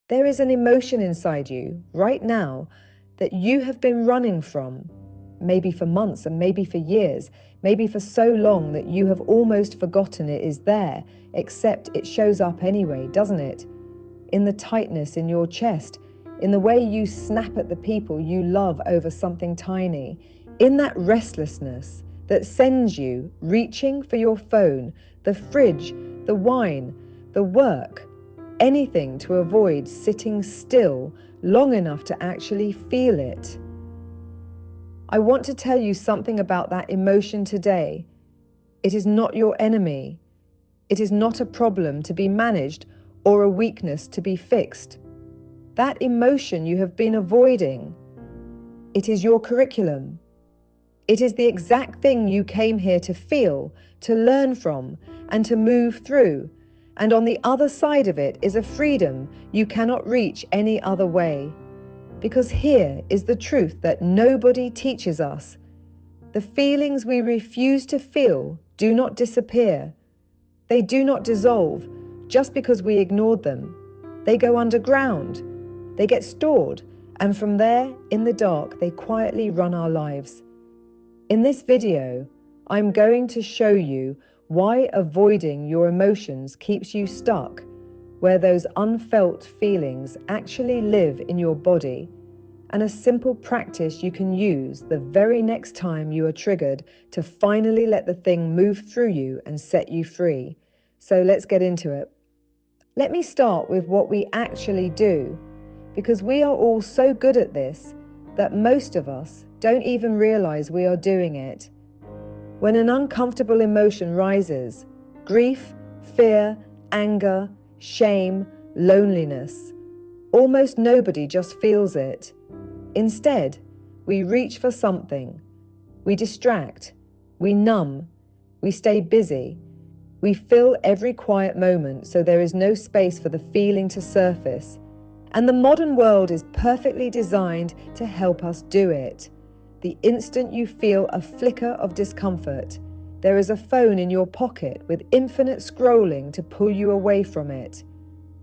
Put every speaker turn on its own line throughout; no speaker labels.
There is an emotion inside you right now that you have been running from, maybe for months and maybe for years, maybe for so long that you have almost forgotten it is there, except it shows up anyway, doesn't it? In the tightness in your chest, in the way you snap at the people you love over something tiny, in that restlessness that sends you reaching for your phone, the fridge, the wine, the work, anything to avoid sitting still long enough to actually feel it. I want to tell you something about that emotion today. It is not your enemy. It is not a problem to be managed or a weakness to be fixed. That emotion you have been avoiding, it is your curriculum. It is the exact thing you came here to feel, to learn from, and to move through. And on the other side of it is a freedom you cannot reach any other way. Because here is the truth that nobody teaches us. The feelings we refuse to feel do not disappear. They do not dissolve just because we ignored them. They go underground. They get stored, and from there, in the dark, they quietly run our lives. In this video, I'm going to show you why avoiding your emotions keeps you stuck, where those unfelt feelings actually live in your body, and a simple practice you can use the very next time you are triggered to finally let the thing move through you and set you free. So let's get into it. Let me start with what we actually do, because we are all so good at this that most of us don't even realize we are doing it. When an uncomfortable emotion rises, grief, fear, anger, shame, loneliness, almost nobody just feels it. Instead, we reach for something. We distract. We numb. We stay busy. We fill every quiet moment so there is no space for the feeling to surface. And the modern world is perfectly designed to help us do it. The instant you feel a flicker of discomfort, there is a phone in your pocket with infinite scrolling to pull you away from it.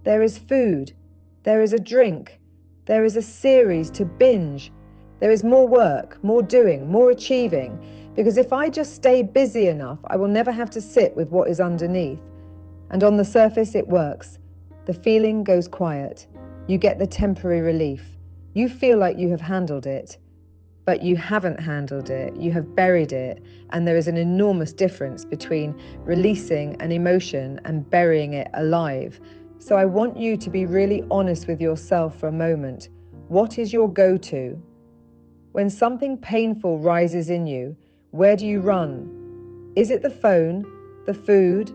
There is food. There is a drink. There is a series to binge. There is more work, more doing, more achieving. Because if I just stay busy enough, I will never have to sit with what is underneath. And on the surface, it works. The feeling goes quiet. You get the temporary relief. You feel like you have handled it. But you haven't handled it. You have buried it. And there is an enormous difference between releasing an emotion and burying it alive. So I want you to be really honest with yourself for a moment. What is your go-to? When something painful rises in you, where do you run? Is it the phone, the food,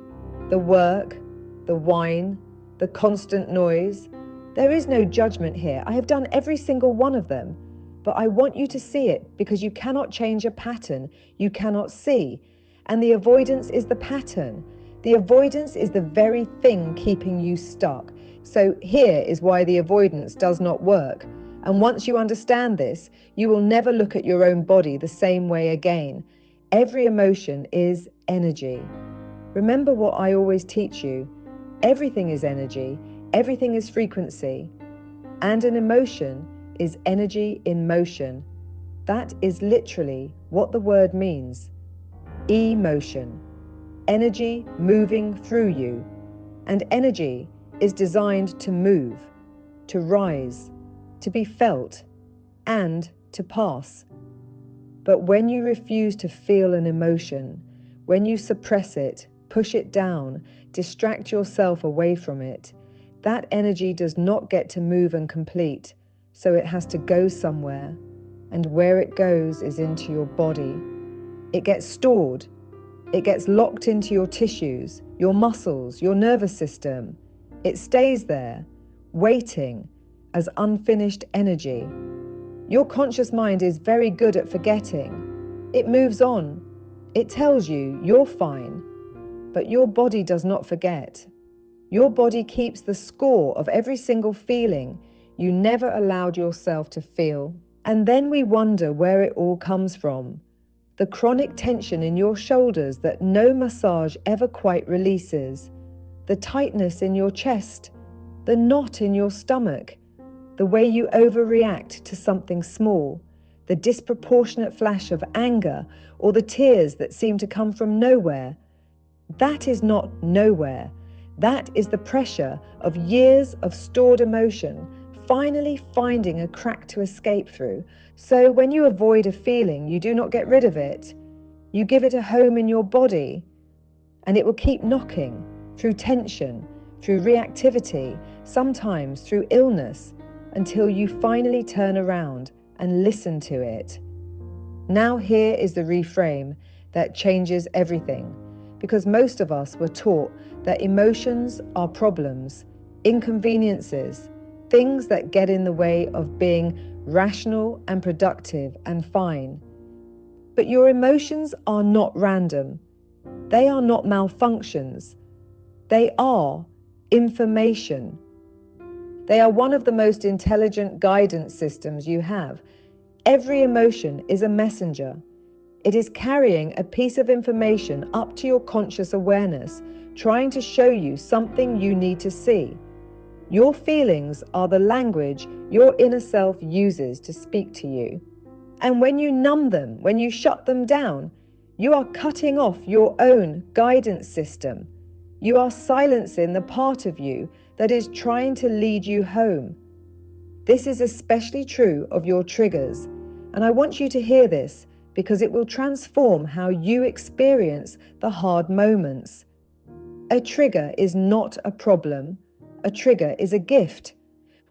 the work, the wine, the constant noise? There is no judgment here. I have done every single one of them. But I want you to see it because you cannot change a pattern you cannot see. And the avoidance is the pattern. The avoidance is the very thing keeping you stuck. So here is why the avoidance does not work. And once you understand this, you will never look at your own body the same way again. Every emotion is energy. Remember what I always teach you. Everything is energy. Everything is frequency. And an emotion is energy in motion. That is literally what the word means. Emotion. Energy moving through you. And energy is designed to move, to rise, to be felt, and to pass. But when you refuse to feel an emotion, when you suppress it, push it down, distract yourself away from it, that energy does not get to move and complete, so it has to go somewhere. And where it goes is into your body. It gets stored. It gets locked into your tissues, your muscles, your nervous system. It stays there, waiting as unfinished energy. Your conscious mind is very good at forgetting. It moves on. It tells you you're fine, but your body does not forget. Your body keeps the score of every single feeling you never allowed yourself to feel. And then we wonder where it all comes from. The chronic tension in your shoulders that no massage ever quite releases. The tightness in your chest. the knot in your stomach, the way you overreact to something small, the disproportionate flash of anger, or the tears that seem to come from nowhere. That is not nowhere. That is the pressure of years of stored emotion finally finding a crack to escape through. So when you avoid a feeling, you do not get rid of it. You give it a home in your body, and it will keep knocking through tension, through reactivity, sometimes through illness, until you finally turn around and listen to it. Now here is the reframe that changes everything, because most of us were taught that emotions are problems, inconveniences, things that get in the way of being rational and productive and fine. But your emotions are not random. They are not malfunctions. They are information. They are one of the most intelligent guidance systems you have. Every emotion is a messenger. It is carrying a piece of information up to your conscious awareness, trying to show you something you need to see. Your feelings are the language your inner self uses to speak to you. And when you numb them, when you shut them down, you are cutting off your own guidance system. You are silencing the part of you that is trying to lead you home. This is especially true of your triggers, and I want you to hear this because it will transform how you experience the hard moments. A trigger is not a problem. A trigger is a gift.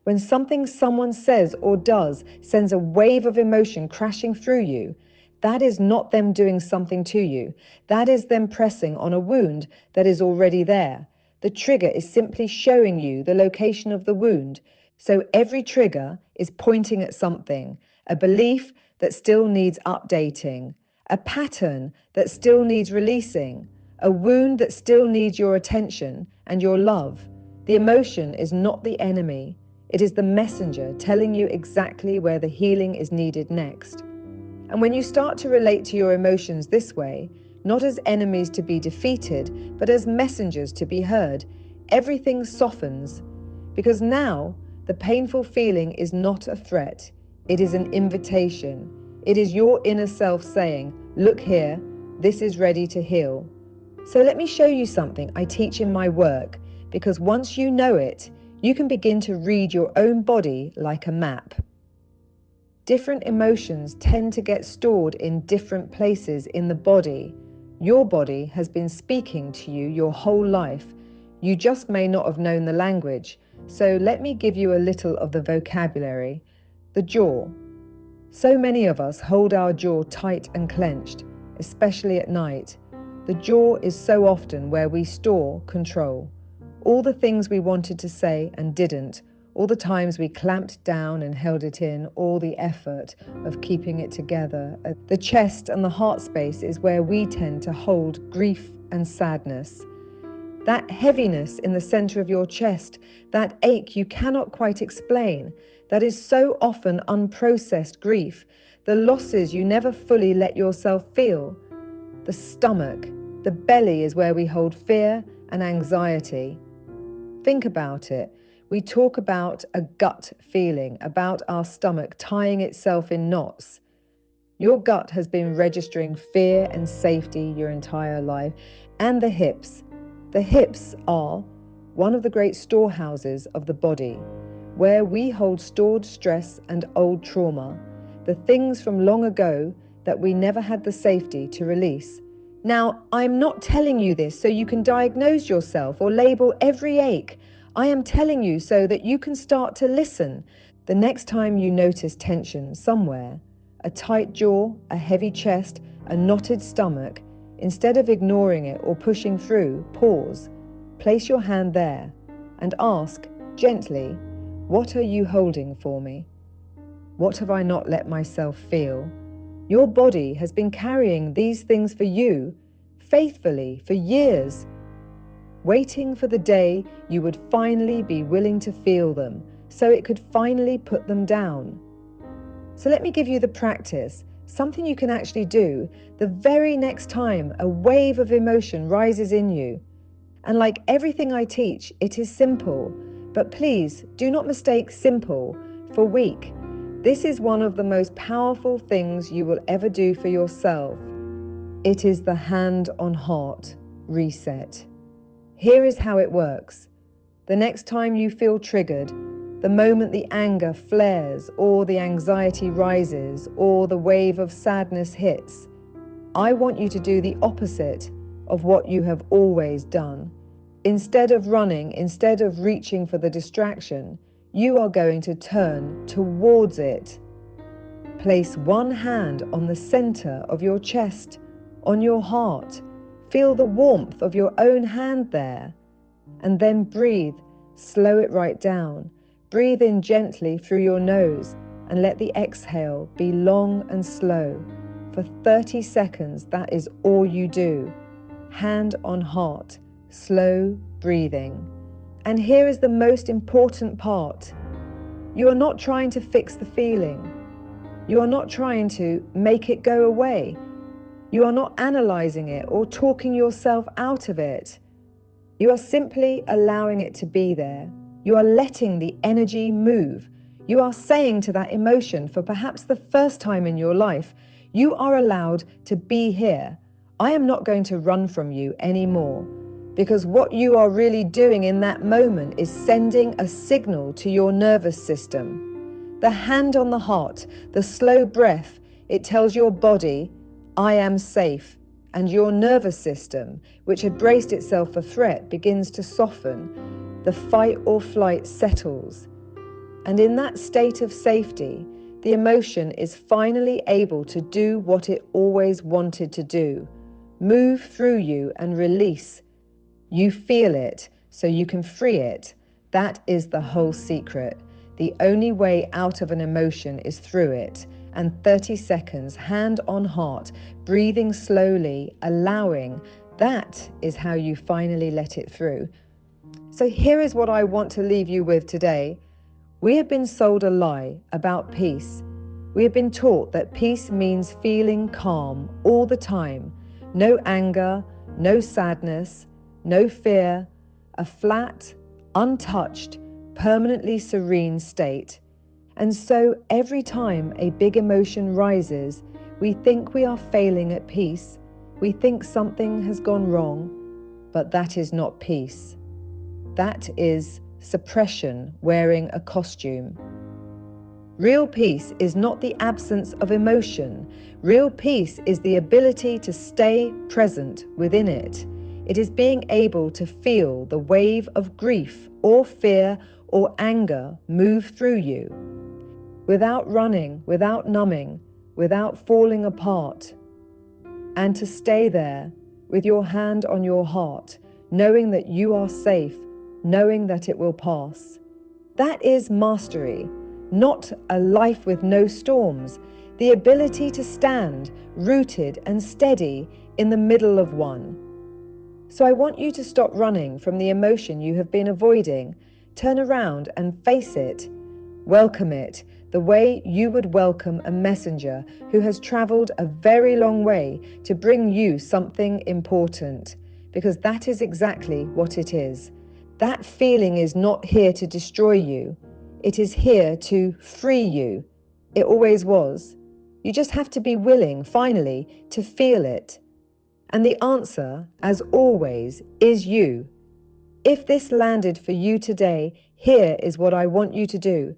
When something someone says or does sends a wave of emotion crashing through you, that is not them doing something to you. That is them pressing on a wound that is already there. The trigger is simply showing you the location of the wound. So every trigger is pointing at something, a belief that still needs updating, a pattern that still needs releasing, a wound that still needs your attention and your love. The emotion is not the enemy. It is the messenger telling you exactly where the healing is needed next. And when you start to relate to your emotions this way, not as enemies to be defeated, but as messengers to be heard, everything softens. Because now, the painful feeling is not a threat. It is an invitation. It is your inner self saying, look here, this is ready to heal. So let me show you something I teach in my work, because once you know it, you can begin to read your own body like a map. Different emotions tend to get stored in different places in the body. Your body has been speaking to you your whole life. You just may not have known the language. So let me give you a little of the vocabulary. The jaw. So many of us hold our jaw tight and clenched, especially at night. The jaw is so often where we store control. All the things we wanted to say and didn't, all the times we clamped down and held it in, all the effort of keeping it together. The chest and the heart space is where we tend to hold grief and sadness. That heaviness in the center of your chest, that ache you cannot quite explain, that is so often unprocessed grief, the losses you never fully let yourself feel. The stomach, the belly is where we hold fear and anxiety. Think about it. We talk about a gut feeling, about our stomach tying itself in knots. Your gut has been registering fear and safety your entire life. And the hips. The hips are one of the great storehouses of the body, where we hold stored stress and old trauma, the things from long ago that we never had the safety to release. Now, I'm not telling you this so you can diagnose yourself or label every ache. I am telling you so that you can start to listen. The next time you notice tension somewhere, a tight jaw, a heavy chest, a knotted stomach, instead of ignoring it or pushing through, pause, place your hand there and ask gently, what are you holding for me? What have I not let myself feel? Your body has been carrying these things for you, faithfully, for years, waiting for the day you would finally be willing to feel them, so it could finally put them down. So let me give you the practice, something you can actually do the very next time a wave of emotion rises in you. And like everything I teach, it is simple, But please do not mistake simple for weak. This is one of the most powerful things you will ever do for yourself. It is the hand on heart reset. Here is how it works. The next time you feel triggered, the moment the anger flares or the anxiety rises or the wave of sadness hits, I want you to do the opposite of what you have always done. Instead of running, instead of reaching for the distraction, you are going to turn towards it. Place one hand on the center of your chest, on your heart. Feel the warmth of your own hand there. And then breathe, slow it right down. Breathe in gently through your nose and let the exhale be long and slow. For 30 seconds, that is all you do. Hand on heart, slow breathing. And here is the most important part. You are not trying to fix the feeling. You are not trying to make it go away. You are not analyzing it or talking yourself out of it. You are simply allowing it to be there. You are letting the energy move. You are saying to that emotion, for perhaps the first time in your life, you are allowed to be here. I am not going to run from you anymore. Because what you are really doing in that moment is sending a signal to your nervous system. The hand on the heart, the slow breath, it tells your body, I am safe. And your nervous system, which had braced itself for threat, begins to soften. The fight or flight settles. And in that state of safety, the emotion is finally able to do what it always wanted to do. Move through you and release. You feel it, so you can free it. That is the whole secret. The only way out of an emotion is through it. And 30 seconds, hand on heart, breathing slowly, allowing, that is how you finally let it through. So here is what I want to leave you with today. We have been sold a lie about peace. We have been taught that peace means feeling calm all the time. No anger, no sadness, no fear, a flat, untouched, permanently serene state. And so every time a big emotion rises, we think we are failing at peace. We think something has gone wrong, but that is not peace. That is suppression wearing a costume. Real peace is not the absence of emotion. Real peace is the ability to stay present within it. It is being able to feel the wave of grief or fear or anger move through you. Without running, without numbing, without falling apart. And to stay there with your hand on your heart, knowing that you are safe, knowing that it will pass. That is mastery, not a life with no storms, the ability to stand rooted and steady in the middle of one. So I want you to stop running from the emotion you have been avoiding. Turn around and face it. Welcome it the way you would welcome a messenger who has traveled a very long way to bring you something important, because that is exactly what it is. That feeling is not here to destroy you. It is here to free you. It always was. You just have to be willing, finally, to feel it. And the answer, as always, is you. If this landed for you today, here is what I want you to do.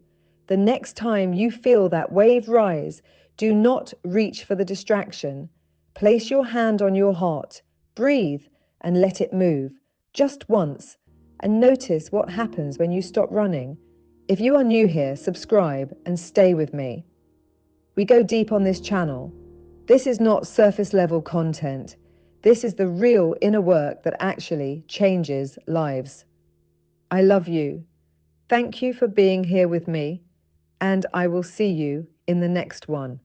The next time you feel that wave rise, do not reach for the distraction. Place your hand on your heart, breathe, and let it move, just once, and notice what happens when you stop running. If you are new here, subscribe and stay with me. We go deep on this channel. This is not surface level content. This is the real inner work that actually changes lives. I love you. Thank you for being here with me, and I will see you in the next one.